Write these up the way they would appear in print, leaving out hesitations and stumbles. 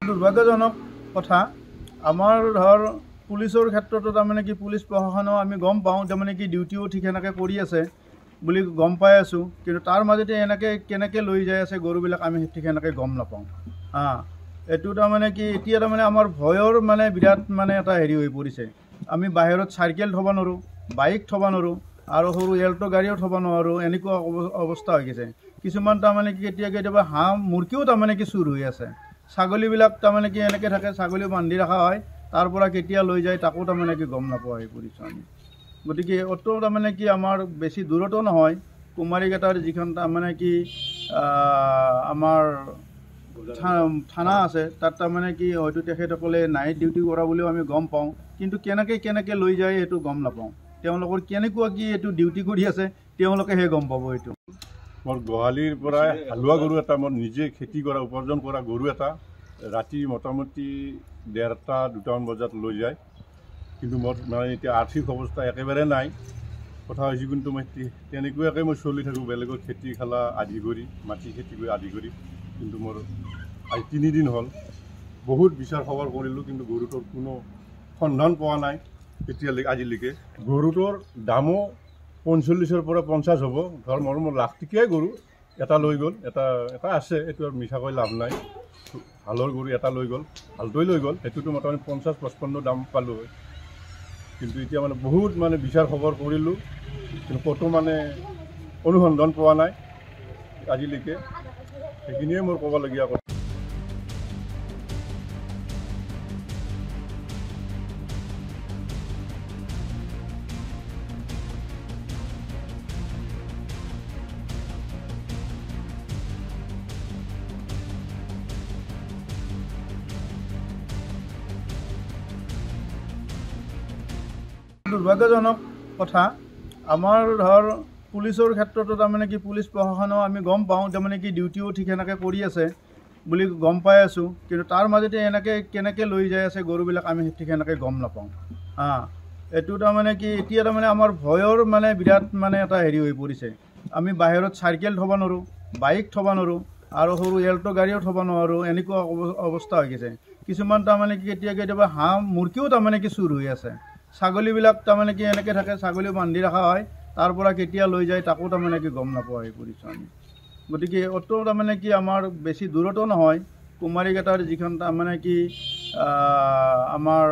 দুৰ্ভাগ্যজনক কথা আমাৰ ধৰ পুলিচৰ ক্ষেত্ৰতো তাৰমানে কি পুলিচ প্ৰশাসনেও আমি গম পাওঁ তাৰমানে কি ডিউটিও ঠিক সেনেকৈ কৰি আছে বুলি গম পাই আছোঁ, কিন্তু তাৰ মাজতে এনেকৈ কেনেকৈ লৈ যাই আছে গৰুবিলাক আমি ঠিক সেনেকৈ গম নাপাওঁ। এইটো তাৰমানে কি এতিয়া তাৰমানে আমাৰ ভয়ৰ মানে বিৰাট মানে এটা হেৰি হৈ পৰিছে। আমি বাহিৰত চাইকেল থ'ব নোৱাৰোঁ, বাইক থ'ব নোৱাৰোঁ আৰু সৰু এল্টো গাড়ীও থ'ব নোৱাৰোঁ, এনেকুৱা অৱস্থা হৈ গৈছে। কিছুমান তাৰমানে কি কেতিয়াবা হাঁহ মুৰ্গীও তাৰমানে কি চুৰ হৈ আছে। ছাগলীবিলাক তাৰমানে কি এনেকৈ থাকে, ছাগলীও বান্ধি ৰখা হয়, তাৰ পৰা কেতিয়া লৈ যায় তাকো তাৰমানে কি গম নাপোৱা হৈ পৰিছোঁ আমি। গতিকে অটো তাৰমানে কি আমাৰ বেছি দূৰতো নহয়, কুমাৰীকেইটাৰ যিখন তাৰমানে কি আমাৰ থানা আছে, তাত তাৰমানে কি হয়তো তেখেতসকলে নাইট ডিউটি কৰা বুলিও আমি গম পাওঁ, কিন্তু কেনেকৈ লৈ যায় সেইটো গম নাপাওঁ। তেওঁলোকৰ কেনেকুৱা কি এইটো ডিউটি কৰি আছে তেওঁলোকেহে গম পাব এইটো। মোৰ গোহালিৰ পৰাই হালোৱা গৰু এটা, মোৰ নিজে খেতি কৰা উপাৰ্জন কৰা গৰু এটা ৰাতি মোটামুটি 1:30-2টামান বজাত লৈ যায়। কিন্তু মোৰ মানে এতিয়া আৰ্থিক অৱস্থা একেবাৰে নাই। কথা হৈছে কিন্তু মই তেনেকুৱাকৈ মই চলি থাকোঁ, বেলেগৰ খেতি খালা আদি কৰি, মাটি খেতি কৰি আদি কৰি। কিন্তু মোৰ আজি 3 দিন হ'ল বহুত বিচাৰ খবৰ কৰিলোঁ, কিন্তু গৰুটোৰ কোনো সন্ধান পোৱা নাই এতিয়ালৈকে আজিলৈকে। গৰুটোৰ দামো 45-ৰ পৰা 50 হ'ব। ধৰ মোৰ লাখ টকীয়াই গৰু এটা লৈ গ'ল, এটা আছে, এইটো আৰু মিছা কৈ লাভ নাই। হালৰ গৰু এটা লৈ গ'ল, হালটোৱে লৈ গ'ল, সেইটোতো মোটামুটি 50-55 দাম পালোঁ হয়। কিন্তু এতিয়া মানে বহুত মানে বিচাৰ খবৰ কৰিলোঁ, কিন্তু ক'তো মানে অনুসন্ধান পোৱা নাই আজিলৈকে। সেইখিনিয়ে মোৰ ক'বলগীয়া কথা। দুৰ্ভাগ্যজনক কথা আমাৰ ধৰ পুলিচৰ ক্ষেত্ৰতো তাৰমানে কি পুলিচ প্ৰশাসনেও আমি গম পাওঁ তাৰমানে কি ডিউটিও ঠিক সেনেকৈ কৰি আছে বুলি গম পাই আছোঁ, কিন্তু তাৰ মাজতে এনেকৈ কেনেকৈ লৈ যাই আছে গৰুবিলাক আমি ঠিক সেনেকৈ গম নাপাওঁ। এইটো তাৰমানে কি এতিয়া তাৰমানে আমাৰ ভয়ৰ মানে বিৰাট মানে এটা হেৰি হৈ পৰিছে। আমি বাহিৰত চাইকেল থ'ব নোৱাৰোঁ, বাইক থ'ব নোৱাৰোঁ আৰু সৰু এল্টো গাড়ীও থ'ব নোৱাৰোঁ, এনেকুৱা অৱস্থা হৈ গৈছে। কিছুমান তাৰমানে কি কেতিয়াবা হাঁহ মুৰ্গীও তাৰমানে কি চুৰ হৈ আছে। ছাগলীবিলাক তাৰমানে কি এনেকৈ থাকে, ছাগলীও বান্ধি ৰখা হয়, তাৰ পৰা কেতিয়া লৈ যায় তাকো তাৰমানে কি গম নাপোৱা হৈ পৰিছোঁ আমি। গতিকে অটো তাৰমানে কি আমাৰ বেছি দূৰতো নহয়, কুমাৰীকেইটাৰ যিখন তাৰমানে কি আমাৰ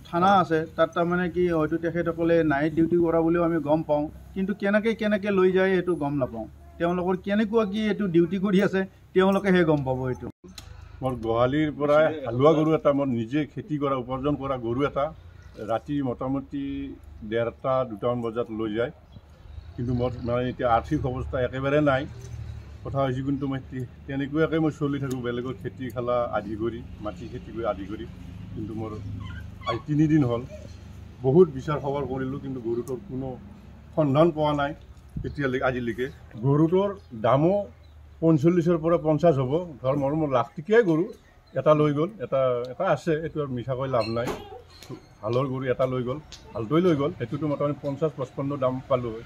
থানা আছে, তাত তাৰমানে কি হয়তো তেখেতসকলে নাইট ডিউটি কৰা বুলিও আমি গম পাওঁ, কিন্তু কেনেকৈ লৈ যায় সেইটো গম নাপাওঁ। তেওঁলোকৰ কেনেকুৱা কি এইটো ডিউটি কৰি আছে তেওঁলোকেহে গম পাব এইটো। মোৰ গোহালিৰ পৰাই হালোৱা গৰু এটা, মোৰ নিজে খেতি কৰা উপাৰ্জন কৰা গৰু এটা ৰাতি মোটামুটি 1:30-2টামান বজাত লৈ যায়। কিন্তু মোৰ মানে এতিয়া আৰ্থিক অৱস্থা একেবাৰে নাই। কথা হৈছে কিন্তু মই তেনেকুৱাকৈ মই চলি থাকোঁ, বেলেগৰ খেতি খালা আদি কৰি, মাটি খেতি কৰি আদি কৰি। কিন্তু মোৰ আজি 3 দিন হ'ল বহুত বিচাৰ খবৰ কৰিলোঁ, কিন্তু গৰুটোৰ কোনো সন্ধান পোৱা নাই এতিয়ালৈকে আজিলৈকে। গৰুটোৰ দামো 45-ৰ পৰা 50 হ'ব। ধৰ মোৰ লাখ টকীয়াই গৰু এটা লৈ গ'ল, এটা আছে, এইটো আৰু মিছা কৈ লাভ নাই। হালৰ গৰু এটা লৈ গ'ল, হালটোৱে লৈ গ'ল, সেইটোতো মোটামুটি 50-55 দাম পালোঁ হয়।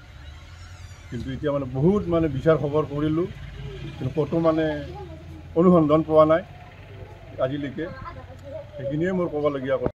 কিন্তু এতিয়া মানে বহুত মানে বিচাৰ খবৰ কৰিলোঁ, কিন্তু ক'তো মানে অনুসন্ধান পোৱা নাই আজিলৈকে। সেইখিনিয়ে মোৰ ক'বলগীয়া কথা।